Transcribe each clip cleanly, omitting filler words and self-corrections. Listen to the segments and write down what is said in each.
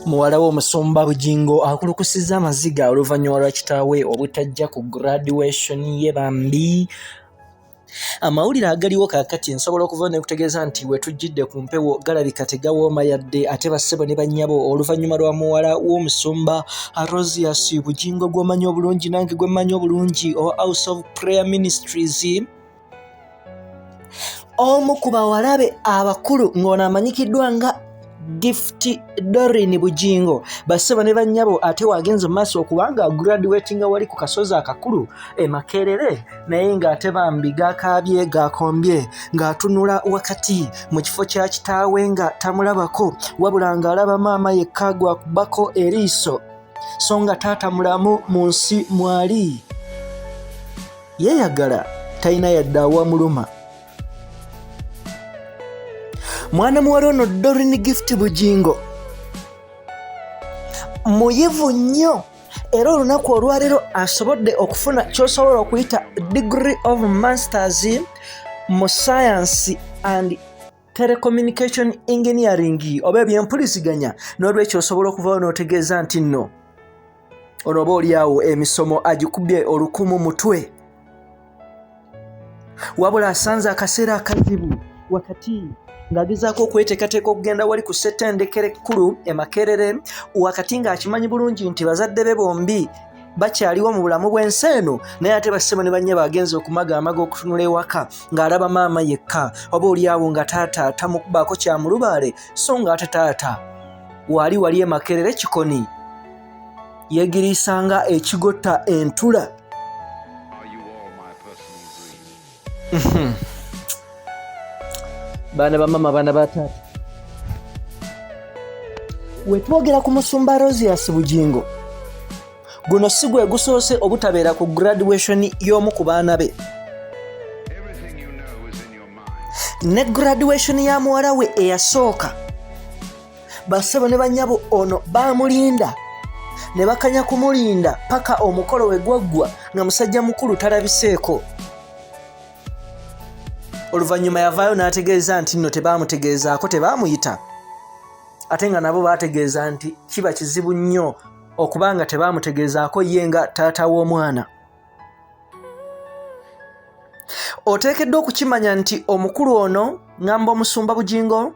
muwala w'omusumba Bugingo akulukusizza amaziga oluvannyuma lwa kitaawe obutajja ku graduation ye Bambi. Amawulire agaliwo kaakati nsobola okuva ne kutegeeza nti we tujjidde ku mpewo galabika tegawooma yadde ate bassebo ne bannyabo oluvannyuma lwa muwala w'omusumba Rosias Bugingo gw'omanyi obulungi nange gwe mmanyi obulungi o House of Prayer Ministries. Omu ku bawalabe abakulu ng'ono amanyikiddwa nga Gift Doreen Bugingo bassebo ne bannyabo ate wagenze mu maaso okubanga graduatinga wali ku kasozi akakulu e Makerere naye ng'ate Bambi Akaabye gakombye ng'atunula wakati mu kifo kya kitaawe nga tamulabako wabula ng'alaba maama yekka gwakubako eriiso so nga taata mulamu mu nsi mwali yeeyagala talina yadde awamuluma. Mwana muwala ono Doreen Gift Bugingo muyivu nnyo era olunaku olwaleero asobodde okufuna ky'osobola okuyita degree of masters mu science and telecommunication engineering oba ebyempuliziganya n'olwekyo osobola okuvawo n'otegeeza nti nno ono oba oliawo emisomo agikubye olukumu mutwe wabula asanze akaseera akazibu wakati ng'agezaako okweteekateeka okugenda wali ku ssettendekero ekkulu e Makerere wakati ng'akimanyi bulungi nti bazadde be bombi bakyaliwo mu bulamu bw'ensi eno naye ate bassebo ne bannyabo agenze okumagaamaga okutunula ewaka ng'alaba maama yekka oba oliawo nga taata tamukubaako kyamulubaale so ng'ate taata wali e Makerere kikoni yeegiriisanga ekigotta entula. Baana bamama baana bataata wetwogera ku musumba Rosias Bugingo guno si gwe gusoose obutabeera ku graduation y'omu ku baana be ne graduation ya muwala we eyasooka bassebo ne bannyabo ono baamulinda ne bakanya kumulinda paka omukolo we gwaggwa nga musajja mukulu talabiseeko. Oluvannyuma yavaayo n'ategeeza nti nno tebaamutegeezaako tebaamuyita ate nga nabo baategeeza nti kiba kizibu nnyo okubanga tebaamutegeezaako ye nga taata w'omwana. Oteekeddwa okukimanya nti omukulu ono ngamba omusumba Bugingo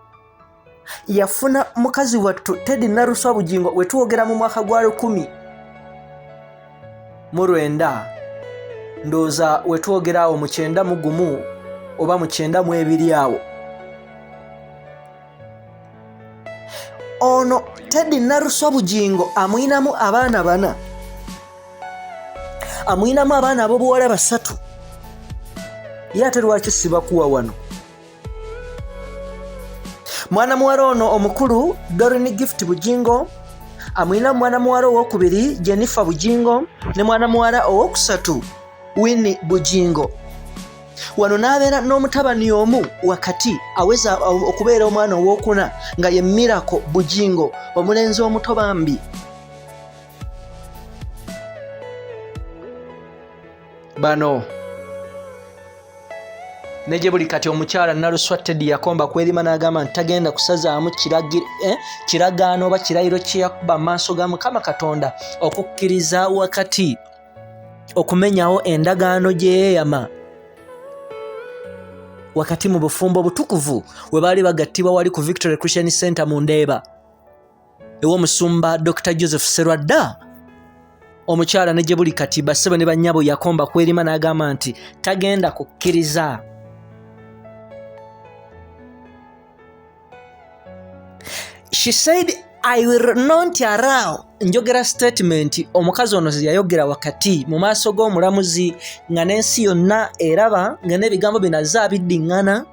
yafuna mukazi wattu Teddy Naruswa Bugingo we tuwogera mu mwaka gwa 1909 ndowooza we tuwogera awo mu 91 oba mu 92 awo. Ono Teddy Naruswa Bugingo amwinamu abaana 4 amwinamu abaana ab'obuwala 3 ye ate lwaki sibakuwa wano. Mwana muwala ono omukulu Doreen Gift Bugingo amwinamu mwana muwala owokubiri Jennifer Bugingo ne mwana muwala owokusatu Winnie Bugingo. Wano n'abeera n'omutabani omu wakati aweza okubeera omwana owokuna nga ye Miracle Bugingo omulenzi omuto Bambi. Bano neje buli kati omukyala Naruswa Teddy yakomba kwelima n'agamba nti tagenda kusazaamu kiragaano oba kirayiro kye yakuba maaso ga Mukama Katonda okukkiriza wakati okumenyawo endagaano gye yeeyama wakati mu bufumbo butukuvu we baali bagattibwa wali ku Victory Christian Center mu Ndeeba ew'omusumba Dr. Joseph Serwadda. Omukyala ne gye buli kati bassebo ne bannyabo yakomba kwelima n'agamba nti tagenda kukkiriza. She said, I will not allow njogera statement omukazi ono yayogera wakati mu maaso g'omulamuzi nga n'ensi yonna eraba nga n'ebigambo binazza biddiŋŋana.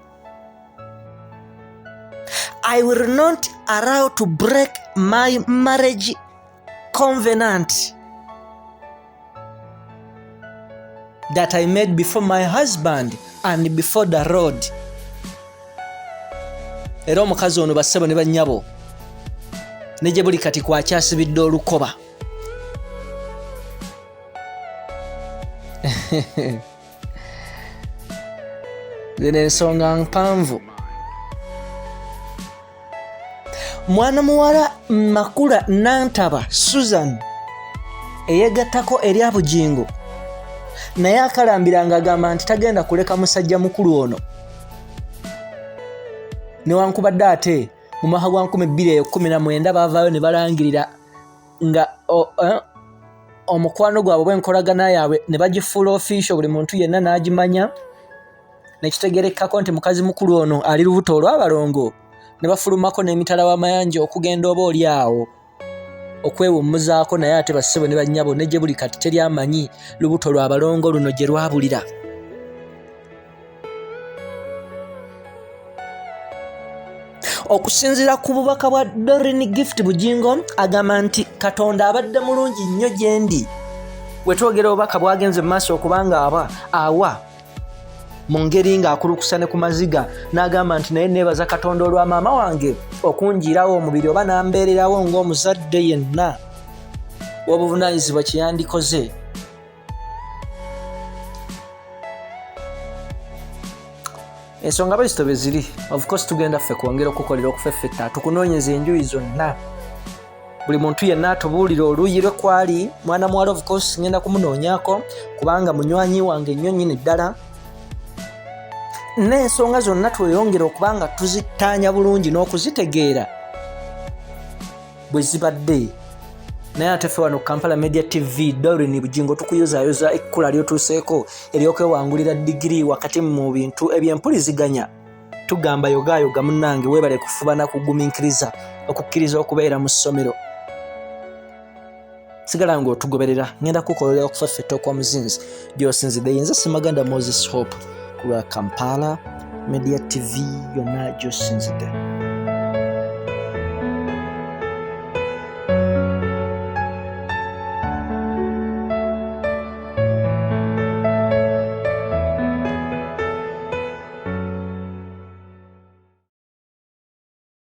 I will not allow to break my marriage covenant that I made before my husband and before the Lord. Era omukazi ono bassebo ne bannyabo neje buli kati kwakyasibidde olukoba. Zino ensonga mpanvu. Mwana muwala Makula Nantaba Susan eyegattako eri Bugingo naye akalambiranga agamba nti tagenda kuleka musajja mukulu ono newankubadde ate mu mwaka gwa 2019 baavaayo ne balangirira nga omukwano gwabwe bw'enkolagana yaabwe ne bagifuula official buli muntu yenna n'agimanya nekitegerekako nti mukazi mukulu ono ali lubuto olw'abalongo ne bafulumako n'emitala w'amayanja okugenda oba oli awo okwewummuzaako naye ate bassebo ne bannyabo ne gye buli kati teri amanyi lubuto lw'abalongo luno gye lwabulira. Okusinziira ku bubaka bwa Doreen Gift Bugingo agamba nti Katonda abadde mulungi nnyo gye ndi bwe twogera obubaka bwagenze mu maaso okubanga awa mu ngeri ng'akulukusa ne ku maziga n'agamba nti naye neebaza Katonda olwa maama wange okunjirawo omubiri oba n'ambeererawo ng'omuzadde yenna w'obuvunaanyizibwa kye yandikoze. Ensonga bazito bwe ziri. Of course tugenda ffe kwongera okukolera okufeffetta tukunoonyeza enjuyi zonna buli muntu yenna atubuulira oluuyi lwe kwali. Mwana muwala of course ngenda kumunoonyako kubanga munywanyi wange nnyo nnyini ddala n'ensonga zonna tweyongera okubanga tuzitaanya bulungi n'okuzitegeera bwe zibadde. Naye ate ffe wano Kampala Media TV Doreen Bugingo tukuyozaayoza ekkula ly'otuuseeko ery'okwewangulira digiri wakati mu bintu eby'empuliziganya. Tugamba yogaayoga munnange weebale kufuba na kugumiikiriza okukkiriza okubeera mu ssomero. Sigala ng'otugoberera ngenda kukolera okufeffetta okw'omuzinzi gy'osinzidde yenze Simaganda Moses Hope ku lwa Kampala Media TV yonna gy'osinzidde.